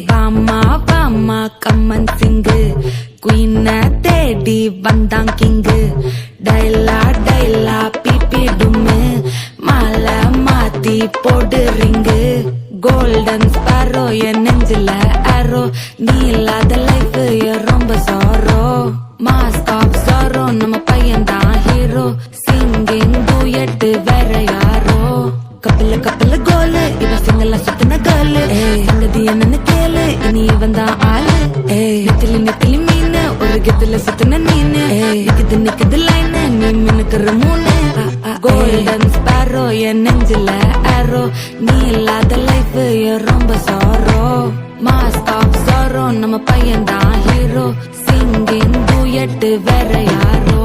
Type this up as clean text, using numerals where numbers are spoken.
வாமா வாமா கம்மன் சிங்கு குயின தேடி வந்தான் கிங்கு டைலா டைலா பிபி டும்மு மாலை மாத்தி போடு ரிங்கு கோல்டன் ஸ்பாரோ என் நெஞ்சில ஆரோ நீ இல்லாத லைஃப் ரொம்ப சாரோ மாஸ்க் ஆஃப் சாரோ நம்ம பையன் தான் ஹீரோ சிங்கிங் டூயட் வேற யாரோ கப்பல கப்பல கோலு இவ சிங்கல சுத்தின கேர்ளு சங்கதி என்னன்னு கேளு இனி இவன் தான் ஆளு நெத்திலி நெத்திலி மீனு ஒரு கெத்துல சுத்தின நீனு நிக்குது நிக்குது லைனு நீ மினுக்குற மூணு கோல்டன் ஸ்பாரோ என் நெஞ்சில ஆரோ நீ இல்லாத லைஃப் ரொம்ப சாரோ மாஸ்க் ஆஃப் சாரோ நம்ம பையன் தான் ஹீரோ சிங்கிங் டூயட் வேற யாரோ